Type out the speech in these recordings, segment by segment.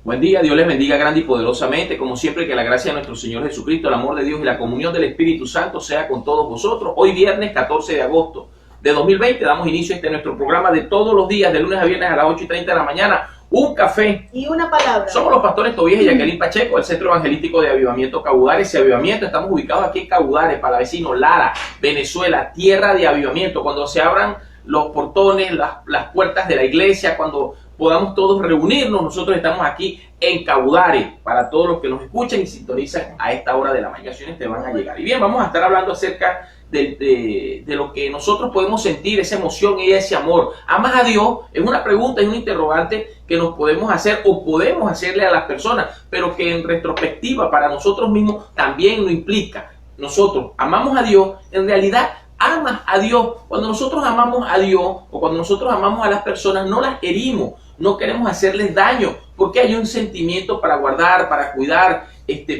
Buen día, Dios les bendiga grande y poderosamente, como siempre, que la gracia de nuestro Señor Jesucristo, el amor de Dios y la comunión del Espíritu Santo sea con todos vosotros. Hoy viernes 14 de agosto de 2020 damos inicio a nuestro programa de todos los días, de lunes a viernes a las 8:30 de la mañana. Un café y una palabra. Somos los pastores Tobías y Jacqueline Pacheco, del Centro Evangelístico de Avivamiento Caudares y Avivamiento. Estamos ubicados aquí en Caudares, Palavecino, Lara, Venezuela, tierra de avivamiento. Cuando se abran los portones, las puertas de la iglesia, cuando podamos todos reunirnos, nosotros estamos aquí en Caudares, para todos los que nos escuchan y sintonizan a esta hora de la mañana, te van a llegar. Y bien, vamos a estar hablando acerca de lo que nosotros podemos sentir, esa emoción y ese amor. ¿Amas a Dios? Es una pregunta, es un interrogante que nos podemos hacer o podemos hacerle a las personas, pero que en retrospectiva para nosotros mismos también lo implica. Nosotros amamos a Dios, en realidad amas a Dios. Cuando nosotros amamos a Dios o cuando nosotros amamos a las personas, no las herimos, no queremos hacerles daño, porque hay un sentimiento para guardar, para cuidar,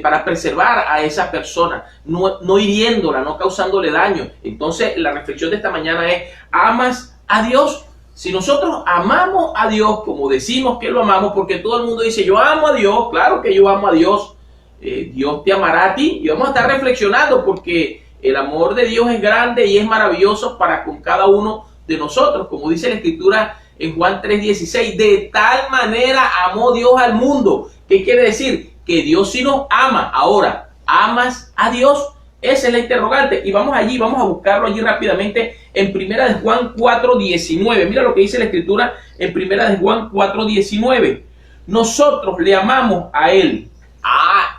para preservar a esa persona, no hiriéndola, no causándole daño. Entonces la reflexión de esta mañana es: ¿amas a Dios? Si nosotros amamos a Dios, como decimos que lo amamos, porque todo el mundo dice yo amo a Dios, claro que yo amo a Dios, Dios te amará a ti. Y vamos a estar reflexionando porque el amor de Dios es grande y es maravilloso para con cada uno de nosotros, como dice la Escritura en Juan 3:16, de tal manera amó Dios al mundo. ¿Qué quiere decir? Que Dios sí nos ama. Ahora, ¿amas a Dios? Esa es la interrogante. Y vamos allí, vamos a buscarlo allí rápidamente en Primera de Juan 4:19. Mira lo que dice la Escritura en Primera de Juan 4:19. Nosotros le amamos a Él.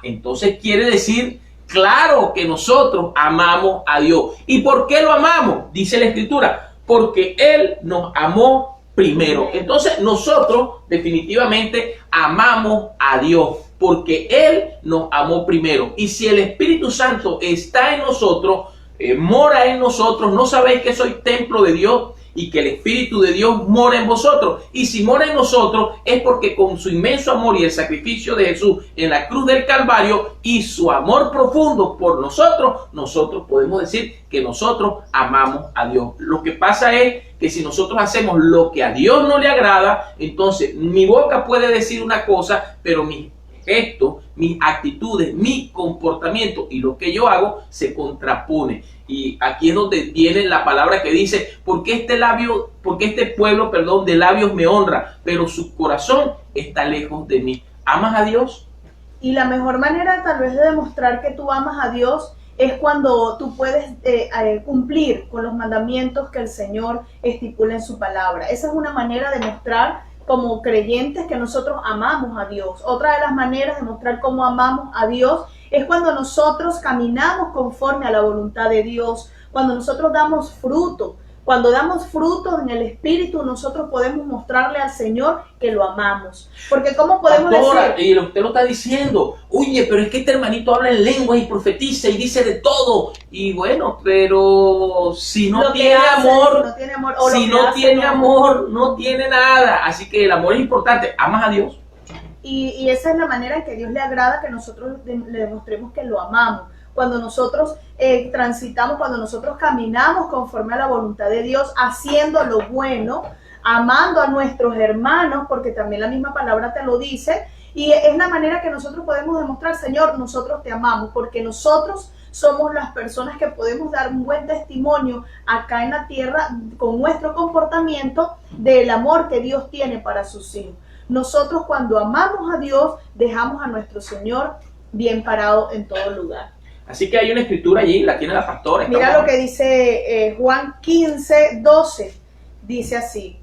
Entonces quiere decir, claro que nosotros amamos a Dios. ¿Y por qué lo amamos? Dice la Escritura, porque Él nos amó primero. Entonces nosotros definitivamente amamos a Dios porque Él nos amó primero. Y si el Espíritu Santo está en nosotros, mora en nosotros, ¿no sabéis que soy templo de Dios y que el Espíritu de Dios mora en vosotros? Y si mora en nosotros es porque con su inmenso amor y el sacrificio de Jesús en la cruz del Calvario y su amor profundo por nosotros, nosotros podemos decir que nosotros amamos a Dios. Lo que pasa es que si nosotros hacemos lo que a Dios no le agrada, entonces mi boca puede decir una cosa, pero mis gestos, mis actitudes, mi comportamiento y lo que yo hago se contrapone. Y aquí es donde viene la palabra que dice, porque este pueblo, de labios me honra, pero su corazón está lejos de mí. ¿Amas a Dios? Y la mejor manera tal vez de demostrar que tú amas a Dios es cuando tú puedes cumplir con los mandamientos que el Señor estipula en su palabra. Esa es una manera de mostrar como creyentes que nosotros amamos a Dios. Otra de las maneras de mostrar cómo amamos a Dios es cuando nosotros caminamos conforme a la voluntad de Dios, cuando nosotros damos fruto. Cuando damos frutos en el Espíritu, nosotros podemos mostrarle al Señor que lo amamos. Porque ¿cómo podemos Pastora, decir? y usted lo está diciendo, oye, pero es que este hermanito habla en lengua y profetiza y dice de todo. Y bueno, pero si no tiene amor, no tiene nada. Así que el amor es importante. ¿Amas a Dios? Y esa es la manera en que Dios le agrada que nosotros le demostremos que lo amamos. Cuando nosotros transitamos, cuando nosotros caminamos conforme a la voluntad de Dios, haciendo lo bueno, amando a nuestros hermanos, porque también la misma palabra te lo dice, y es la manera que nosotros podemos demostrar, Señor, nosotros te amamos, porque nosotros somos las personas que podemos dar un buen testimonio acá en la tierra con nuestro comportamiento del amor que Dios tiene para sus hijos. Nosotros cuando amamos a Dios, dejamos a nuestro Señor bien parado en todo lugar. Así que hay una escritura allí, la tiene la pastora. Mira lo que dice Juan 15:12. Dice así: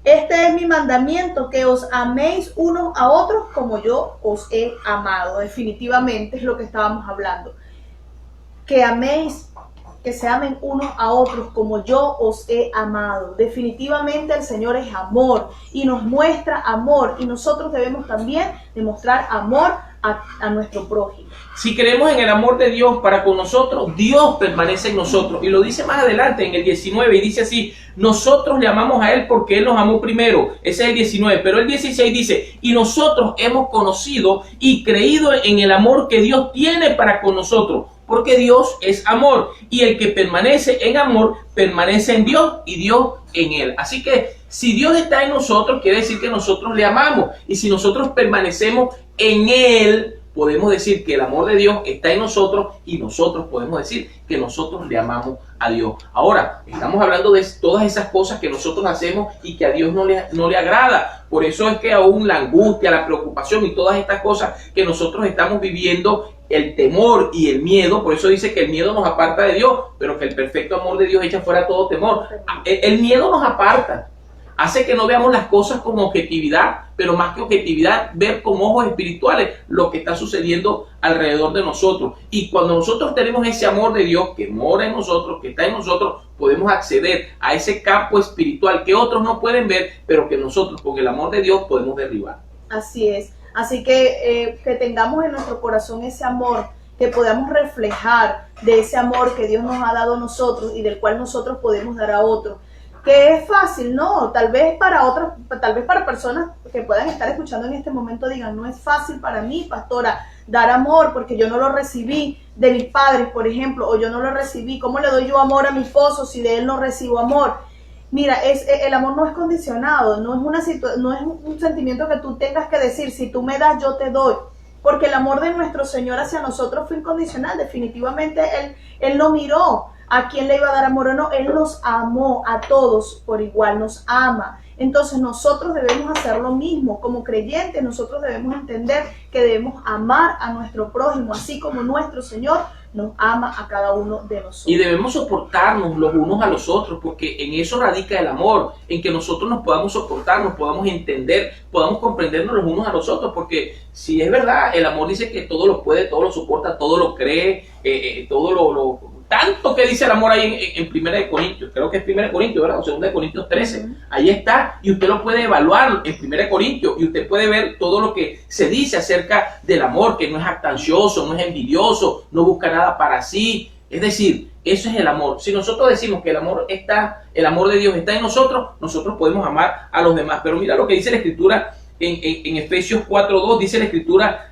este es mi mandamiento, que os améis unos a otros como yo os he amado. Definitivamente es lo que estábamos hablando. Que améis, que se amen unos a otros como yo os he amado. Definitivamente el Señor es amor y nos muestra amor, y nosotros debemos también demostrar amor a nuestro prójimo. Si creemos en el amor de Dios para con nosotros, Dios permanece en nosotros. Y lo dice más adelante en el 19 y dice así: nosotros le amamos a Él porque Él nos amó primero. Ese es el 19, pero el 16 dice: y nosotros hemos conocido y creído en el amor que Dios tiene para con nosotros, porque Dios es amor, y el que permanece en amor permanece en Dios y Dios en Él. Así que Si Dios está en nosotros, quiere decir que nosotros le amamos. Y si nosotros permanecemos en Él, podemos decir que el amor de Dios está en nosotros y nosotros podemos decir que nosotros le amamos a Dios. Ahora, estamos hablando de todas esas cosas que nosotros hacemos y que a Dios no le agrada. Por eso es que aún la angustia, la preocupación y todas estas cosas que nosotros estamos viviendo, el temor y el miedo, por eso dice que el miedo nos aparta de Dios, pero que el perfecto amor de Dios echa fuera todo temor. El miedo nos aparta. Hace que no veamos las cosas con objetividad, pero más que objetividad, ver con ojos espirituales lo que está sucediendo alrededor de nosotros. Y cuando nosotros tenemos ese amor de Dios que mora en nosotros, que está en nosotros, podemos acceder a ese campo espiritual que otros no pueden ver, pero que nosotros con el amor de Dios podemos derribar. Así es. Así que tengamos en nuestro corazón ese amor, que podamos reflejar de ese amor que Dios nos ha dado a nosotros y del cual nosotros podemos dar a otros. Que es fácil, no, tal vez para otros, tal vez para personas que puedan estar escuchando en este momento digan, no es fácil para mí, pastora, dar amor porque yo no lo recibí de mis padres, por ejemplo, o yo no lo recibí. ¿Cómo le doy yo amor a mi esposo si de él no recibo amor? Mira, el amor no es condicionado, no es un sentimiento que tú tengas que decir, si tú me das, yo te doy. Porque el amor de nuestro Señor hacia nosotros fue incondicional, definitivamente Él no miró a quién le iba a dar amor o no, Él nos amó a todos por igual, nos ama. Entonces nosotros debemos hacer lo mismo, como creyentes nosotros debemos entender que debemos amar a nuestro prójimo, así como nuestro Señor nos ama a cada uno de nosotros. Y debemos soportarnos los unos a los otros, porque en eso radica el amor, en que nosotros nos podamos soportar, nos podamos entender, podamos comprendernos los unos a los otros, porque si es verdad, el amor dice que todo lo puede, todo lo soporta, todo lo cree, todo lo tanto que dice el amor ahí en 1 de Corintios, creo que es 1 de Corintios, ¿verdad? O 2 de Corintios 13, ahí está, y usted lo puede evaluar en 1 de Corintios, y usted puede ver todo lo que se dice acerca del amor, que no es jactancioso, no es envidioso, no busca nada para sí, es decir, eso es el amor. Si nosotros decimos que el amor de Dios está en nosotros, nosotros podemos amar a los demás, pero mira lo que dice la Escritura en Efesios 4:2, dice la Escritura,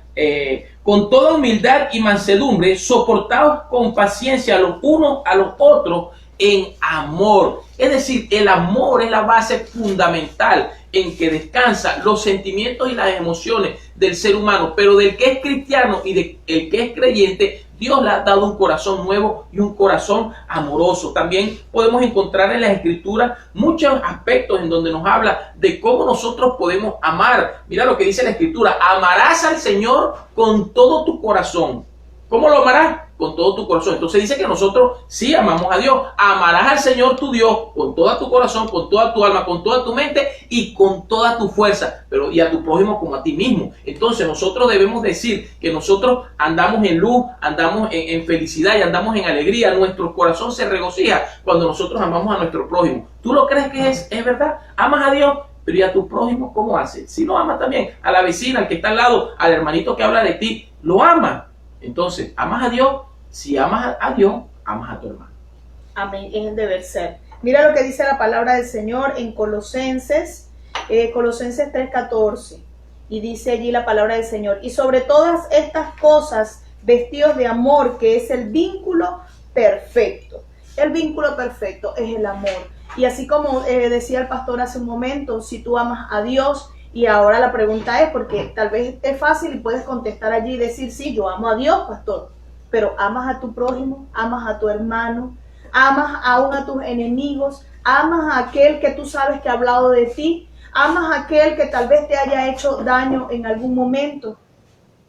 con toda humildad y mansedumbre, soportaos con paciencia los unos a los otros en amor. Es decir, el amor es la base fundamental en que descansan los sentimientos y las emociones del ser humano, pero del que es cristiano y del que es creyente, Dios le ha dado un corazón nuevo y un corazón amoroso. También podemos encontrar en las Escrituras muchos aspectos en donde nos habla de cómo nosotros podemos amar. Mira lo que dice la Escritura: amarás al Señor con todo tu corazón. ¿Cómo lo amarás? Con todo tu corazón. Entonces dice que nosotros sí amamos a Dios. Amarás al Señor tu Dios con todo tu corazón, con toda tu alma, con toda tu mente y con toda tu fuerza, pero y a tu prójimo como a ti mismo. Entonces nosotros debemos decir que nosotros andamos en luz, andamos en felicidad y andamos en alegría. Nuestro corazón se regocija cuando nosotros amamos a nuestro prójimo. ¿Tú lo crees que es verdad? ¿Amas a Dios? Pero ¿y a tu prójimo cómo hace? Si lo amas también, a la vecina, al que está al lado, al hermanito que habla de ti, lo ama. Entonces, ¿amas a Dios? Si amas a Dios, amas a tu hermano. Amén, es el deber ser. Mira lo que dice la palabra del Señor en Colosenses 3:14. Y dice allí la palabra del Señor: y sobre todas estas cosas, vestidos de amor, que es el vínculo perfecto. El vínculo perfecto es el amor. Y así como decía el pastor hace un momento, si tú amas a Dios, y ahora la pregunta es, porque tal vez es fácil y puedes contestar allí y decir, sí, yo amo a Dios, pastor, pero amas a tu prójimo, amas a tu hermano, amas aún a tus enemigos, amas a aquel que tú sabes que ha hablado de ti, amas a aquel que tal vez te haya hecho daño en algún momento.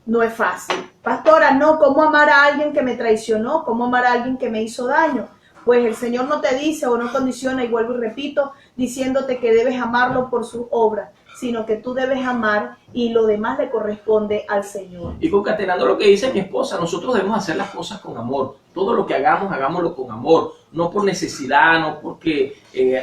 No es fácil. Pastora, no, ¿cómo amar a alguien que me traicionó? ¿Cómo amar a alguien que me hizo daño? Pues el Señor no te dice o no condiciona, y vuelvo y repito, diciéndote que debes amarlo por sus obras, sino que tú debes amar y lo demás le corresponde al Señor. Y concatenando lo que dice mi esposa, nosotros debemos hacer las cosas con amor. Todo lo que hagamos, hagámoslo con amor. No por necesidad, no porque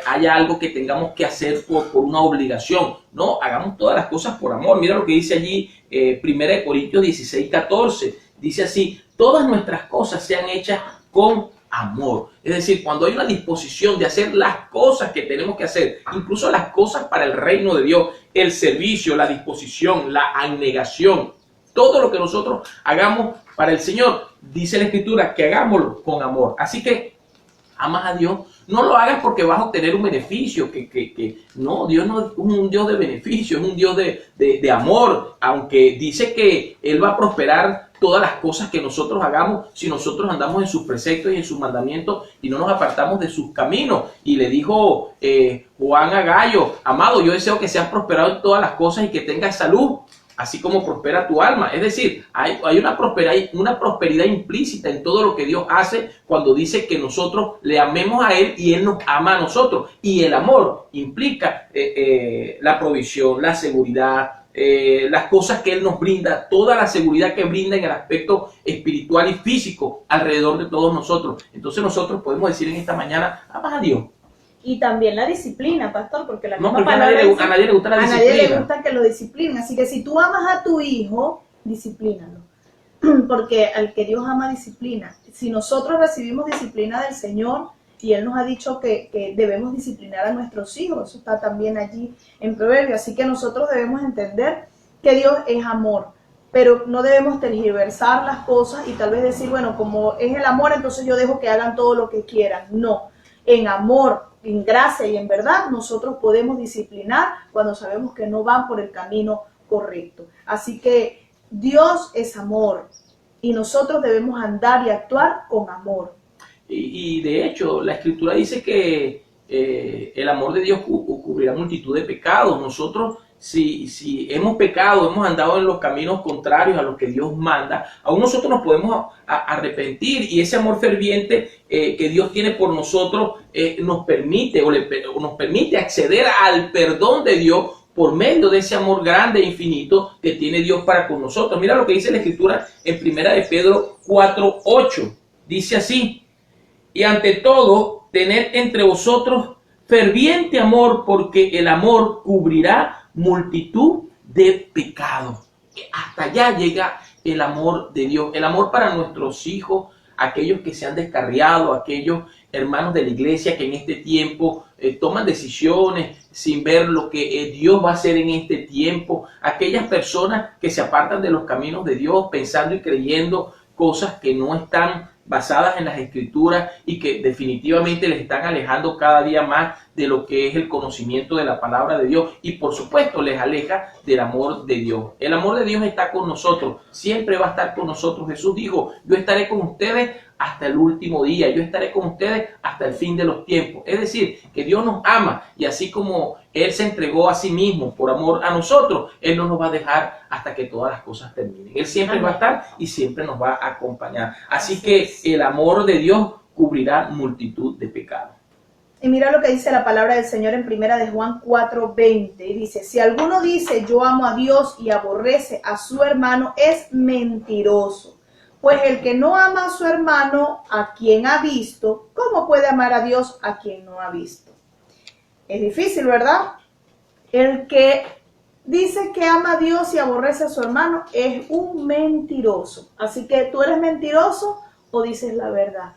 haya algo que tengamos que hacer por una obligación. No, hagamos todas las cosas por amor. Mira lo que dice allí 1 Corintios 16:14. Dice así: todas nuestras cosas sean hechas con amor. Es decir, cuando hay una disposición de hacer las cosas que tenemos que hacer, incluso las cosas para el reino de Dios, el servicio, la disposición, la abnegación, todo lo que nosotros hagamos para el Señor, dice la Escritura que hagámoslo con amor. Así que amas a Dios, no lo hagas porque vas a obtener un beneficio, no, Dios no es un Dios de beneficio, es un Dios de amor, aunque dice que Él va a prosperar todas las cosas que nosotros hagamos si nosotros andamos en sus preceptos y en sus mandamientos y no nos apartamos de sus caminos. Y le dijo Juan a Gallo, amado, yo deseo que seas prosperado en todas las cosas y que tengas salud, así como prospera tu alma. Es decir, hay una prosperidad implícita en todo lo que Dios hace cuando dice que nosotros le amemos a Él y Él nos ama a nosotros. Y el amor implica la provisión, la seguridad, las cosas que Él nos brinda, toda la seguridad que brinda en el aspecto espiritual y físico alrededor de todos nosotros. Entonces nosotros podemos decir en esta mañana, amas a Dios. Y también la disciplina, pastor, porque la misma porque palabra a nadie le gusta la disciplina. A nadie le gusta que lo disciplinen. Así que si tú amas a tu hijo, disciplínalo. Porque al que Dios ama, disciplina. Si nosotros recibimos disciplina del Señor, y Él nos ha dicho que debemos disciplinar a nuestros hijos, eso está también allí en Proverbios. Así que nosotros debemos entender que Dios es amor, pero no debemos tergiversar las cosas y tal vez decir, bueno, como es el amor, entonces yo dejo que hagan todo lo que quieran. No, en amor, en gracia y en verdad, nosotros podemos disciplinar cuando sabemos que no van por el camino correcto. Así que Dios es amor y nosotros debemos andar y actuar con amor. Y de hecho, la Escritura dice que el amor de Dios cubrirá multitud de pecados. Nosotros, si hemos pecado, hemos andado en los caminos contrarios a lo que Dios manda, aún nosotros nos podemos arrepentir, y ese amor ferviente que Dios tiene por nosotros nos permite nos permite acceder al perdón de Dios por medio de ese amor grande e infinito que tiene Dios para con nosotros. Mira lo que dice la Escritura en 1 de Pedro 4:8. Dice así: y ante todo, tened entre vosotros ferviente amor, porque el amor cubrirá multitud de pecados. Hasta allá llega el amor de Dios, el amor para nuestros hijos, aquellos que se han descarriado, aquellos hermanos de la iglesia que en este tiempo toman decisiones sin ver lo que Dios va a hacer en este tiempo, aquellas personas que se apartan de los caminos de Dios pensando y creyendo cosas que no están basadas en las Escrituras y que definitivamente les están alejando cada día más de lo que es el conocimiento de la palabra de Dios, y por supuesto les aleja del amor de Dios. El amor de Dios está con nosotros, siempre va a estar con nosotros. Jesús dijo: yo estaré con ustedes hasta el último día, yo estaré con ustedes hasta el fin de los tiempos. Es decir, que Dios nos ama, y así como Él se entregó a sí mismo por amor a nosotros, Él no nos va a dejar hasta que todas las cosas terminen. Él siempre va a estar y siempre nos va a acompañar. Así que el amor de Dios cubrirá multitud de pecados. Y mira lo que dice la palabra del Señor en 1 de Juan 4:20. Y dice: si alguno dice yo amo a Dios y aborrece a su hermano, es mentiroso. Pues el que no ama a su hermano, a quien ha visto, ¿cómo puede amar a Dios a quien no ha visto? Es difícil, ¿verdad? El que dice que ama a Dios y aborrece a su hermano es un mentiroso. Así que tú eres mentiroso o dices la verdad.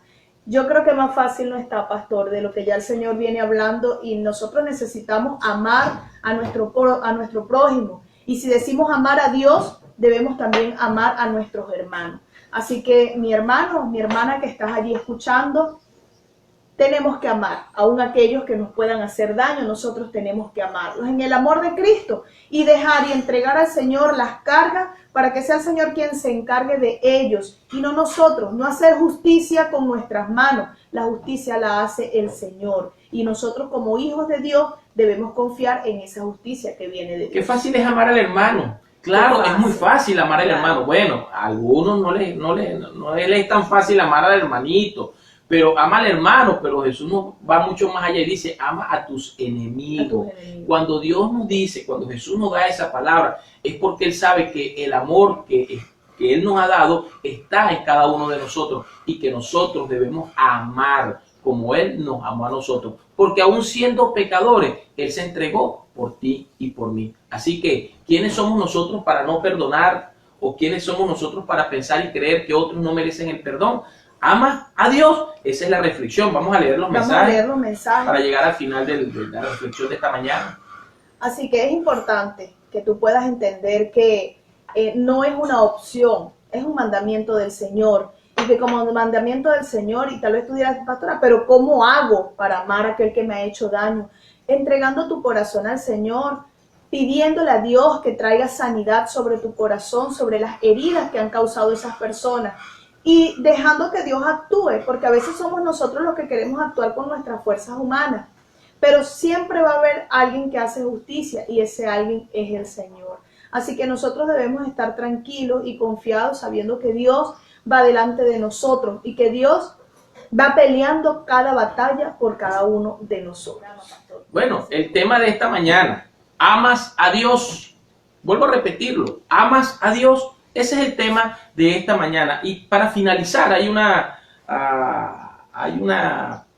Yo creo que más fácil no está, pastor, de lo que ya el Señor viene hablando, y nosotros necesitamos amar a nuestro prójimo. Y si decimos amar a Dios, debemos también amar a nuestros hermanos. Así que mi hermano, mi hermana que estás allí escuchando, tenemos que amar, aun aquellos que nos puedan hacer daño, nosotros tenemos que amarlos en el amor de Cristo y dejar y entregar al Señor las cargas para que sea el Señor quien se encargue de ellos y no nosotros. No hacer justicia con nuestras manos, la justicia la hace el Señor, y nosotros como hijos de Dios debemos confiar en esa justicia que viene de Dios. Qué fácil es amar al hermano. Claro, es muy fácil amar al hermano. Bueno, a algunos no les es tan fácil amar al hermanito, pero ama al hermano. Pero Jesús nos va mucho más allá y dice: ama a tus enemigos. Cuando Dios nos dice, cuando Jesús nos da esa palabra, es porque Él sabe que el amor que Él nos ha dado está en cada uno de nosotros, y que nosotros debemos amar como Él nos amó a nosotros, porque aún siendo pecadores, Él se entregó por ti y por mí. Así que, ¿quiénes somos nosotros para no perdonar? ¿O quiénes somos nosotros para pensar y creer que otros no merecen el perdón? Ama a Dios. Esa es la reflexión. Vamos a leer los mensajes para llegar al final de la reflexión de esta mañana. Así que es importante que tú puedas entender que no es una opción, es un mandamiento del Señor. y que como mandamiento del Señor, y tal vez tú dirás, pastora, pero ¿cómo hago para amar a aquel que me ha hecho daño? Entregando tu corazón al Señor, pidiéndole a Dios que traiga sanidad sobre tu corazón, sobre las heridas que han causado esas personas, y dejando que Dios actúe, porque a veces somos nosotros los que queremos actuar con nuestras fuerzas humanas, pero siempre va a haber alguien que hace justicia, y ese alguien es el Señor. Así que nosotros debemos estar tranquilos y confiados, sabiendo que Dios va delante de nosotros y que Dios va peleando cada batalla por cada uno de nosotros. Bueno, el tema de esta mañana, amas a Dios. Vuelvo a repetirlo, amas a Dios. Ese es el tema de esta mañana. Y para finalizar, hay una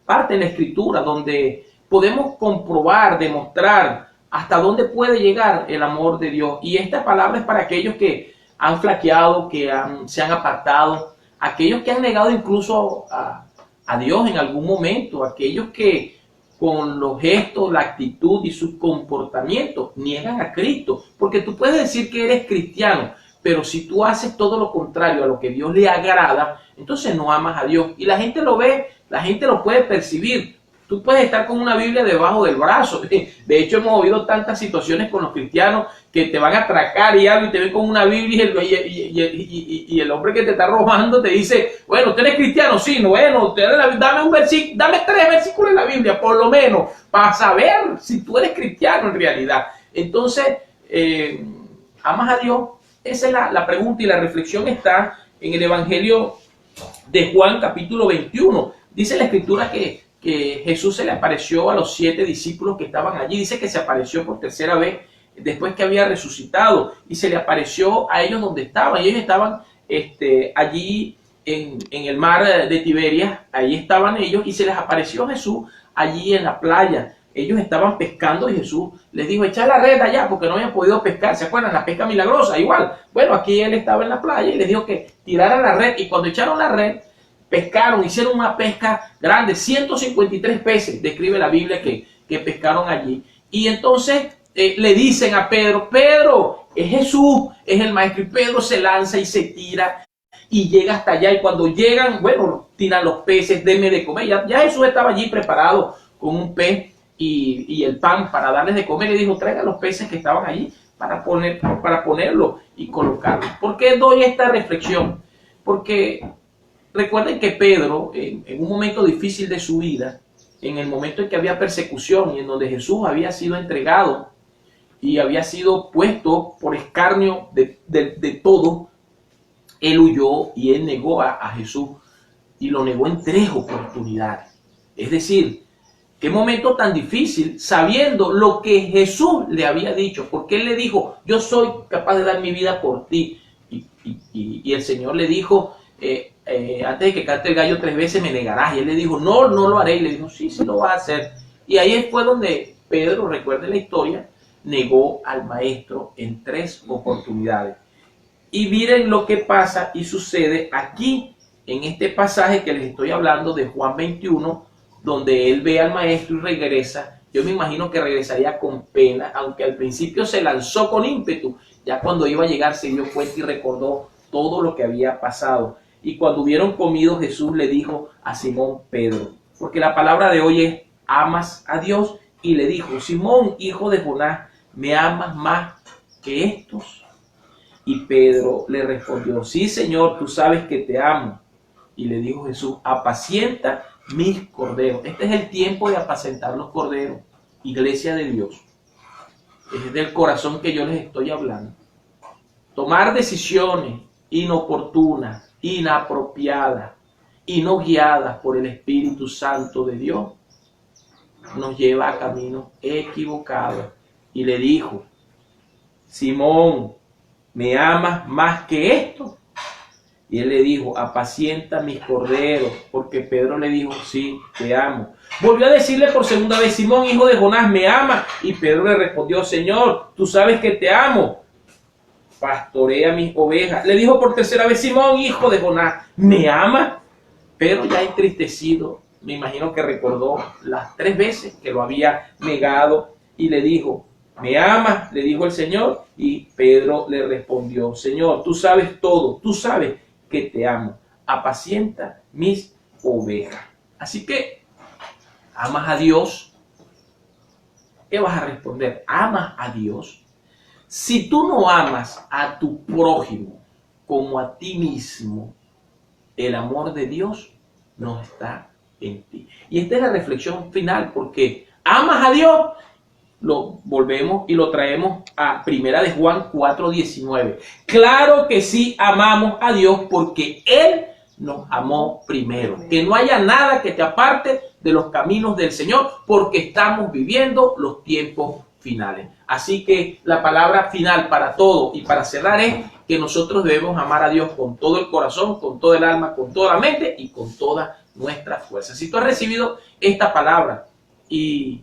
parte en la Escritura donde podemos comprobar, demostrar hasta dónde puede llegar el amor de Dios. Y esta palabra es para aquellos que han flaqueado, que se han apartado, aquellos que han negado incluso a Dios en algún momento, aquellos que con los gestos, la actitud y su comportamiento niegan a Cristo. Porque tú puedes decir que eres cristiano, pero si tú haces todo lo contrario a lo que Dios le agrada, entonces no amas a Dios. Y la gente lo ve, la gente lo puede percibir. Tú puedes estar con una Biblia debajo del brazo. De hecho, hemos oído tantas situaciones con los cristianos que te van a atracar y algo y te ven con una Biblia y el hombre que te está robando te dice, bueno, ¿tú eres cristiano? Sí, no, bueno, dame 3 versículos en la Biblia, por lo menos, para saber si tú eres cristiano en realidad. Entonces, ¿amas a Dios? Esa es la pregunta, y la reflexión está en el Evangelio de Juan, capítulo 21. Dice la Escritura que Jesús se le apareció a los 7 discípulos que estaban allí. Dice que se apareció por tercera vez después que había resucitado, y se le apareció a ellos donde estaban. Y ellos estaban allí en el mar de Tiberias, ahí estaban ellos, y se les apareció Jesús allí en la playa. Ellos estaban pescando y Jesús les dijo, echad la red allá, porque no habían podido pescar. ¿Se acuerdan? La pesca milagrosa, igual. Bueno, aquí él estaba en la playa y les dijo que tiraran la red, y cuando echaron la red, pescaron, hicieron una pesca grande, 153 peces, describe la Biblia que pescaron allí. Y entonces le dicen a Pedro, Pedro, es Jesús, es el maestro. Y Pedro se lanza y se tira y llega hasta allá. Y cuando llegan, bueno, tiran los peces, denme de comer. Ya Jesús estaba allí preparado con un pez y el pan para darles de comer. Le dijo, traigan los peces que estaban allí para ponerlo y colocarlo. ¿Por qué doy esta reflexión? Porque recuerden que Pedro, en un momento difícil de su vida, en el momento en que había persecución y en donde Jesús había sido entregado y había sido puesto por escarnio de todo, él huyó y él negó a Jesús, y lo negó en 3 oportunidades. Es decir, qué momento tan difícil, sabiendo lo que Jesús le había dicho, porque él le dijo, yo soy capaz de dar mi vida por ti. Y el Señor le dijo, antes de que cante el gallo 3 veces me negarás. Y él le dijo, no, no lo haré. Y le dijo, sí, sí lo vas a hacer. Y ahí fue donde Pedro, recuerde la historia, negó al maestro en 3 oportunidades. Y miren lo que pasa y sucede aquí, en este pasaje que les estoy hablando de Juan 21, donde él ve al maestro y regresa. Yo me imagino que regresaría con pena, aunque al principio se lanzó con ímpetu. Ya cuando iba a llegar se dio cuenta y recordó todo lo que había pasado. Y cuando hubieron comido, Jesús le dijo a Simón Pedro, porque la palabra de hoy es, ¿amas a Dios? Y le dijo, Simón, hijo de Jonás, ¿me amas más que estos? Y Pedro le respondió, sí, Señor, tú sabes que te amo. Y le dijo Jesús, apacienta mis corderos. Este es el tiempo de apacentar los corderos, iglesia de Dios. Es del corazón que yo les estoy hablando. Tomar decisiones inoportunas, inapropiadas y no guiadas por el Espíritu Santo de Dios nos lleva a caminos equivocados. Y le dijo, Simón, ¿me amas más que esto? Y él le dijo, apacienta mis corderos, porque Pedro le dijo, sí, te amo. Volvió a decirle por segunda vez, Simón, hijo de Jonás, ¿me amas? Y Pedro le respondió, Señor, tú sabes que te amo. Pastorea mis ovejas. Le dijo por tercera vez, Simón, hijo de Jonás, ¿me amas? Pedro, ya entristecido, me imagino que recordó las 3 veces que lo había negado, y le dijo, ¿me amas? Le dijo el Señor. Y Pedro le respondió, Señor, tú sabes todo, tú sabes que te amo. apacienta mis ovejas. Así que, ¿amas a Dios? ¿Qué vas a responder? ¿Amas a Dios? Si tú no amas a tu prójimo como a ti mismo, el amor de Dios no está en ti. Y esta es la reflexión final, porque amas a Dios, lo volvemos y lo traemos a Primera de Juan 4:19. Claro que sí amamos a Dios porque Él nos amó primero. Que no haya nada que te aparte de los caminos del Señor, porque estamos viviendo los tiempos finales. Así que la palabra final para todo y para cerrar es que nosotros debemos amar a Dios con todo el corazón, con todo el alma, con toda la mente y con toda nuestra fuerza. Si tú has recibido esta palabra y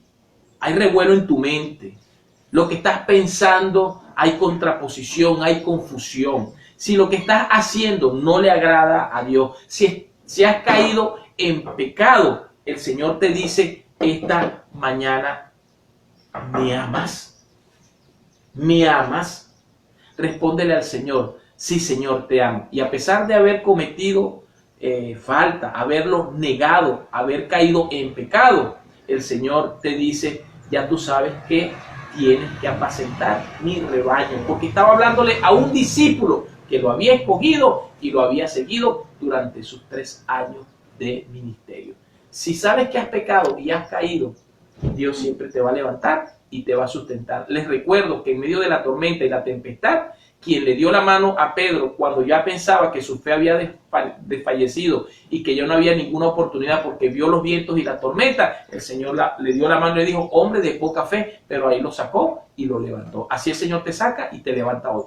hay revuelo en tu mente, lo que estás pensando, hay contraposición, hay confusión. Si lo que estás haciendo no le agrada a Dios, si has caído en pecado, el Señor te dice esta mañana: ¿me amas? ¿Me amas? Respóndele al Señor: sí, Señor, te amo. Y a pesar de haber cometido falta, haberlo negado, haber caído en pecado, el Señor te dice: ya tú sabes que tienes que apacentar mi rebaño. Porque estaba hablándole a un discípulo que lo había escogido y lo había seguido durante sus 3 años de ministerio. Si sabes que has pecado y has caído, Dios siempre te va a levantar y te va a sustentar. Les recuerdo que en medio de la tormenta y la tempestad, quien le dio la mano a Pedro cuando ya pensaba que su fe había desfallecido y que ya no había ninguna oportunidad porque vio los vientos y la tormenta, el Señor le dio la mano y le dijo: hombre de poca fe, pero ahí lo sacó y lo levantó. Así el Señor te saca y te levanta hoy.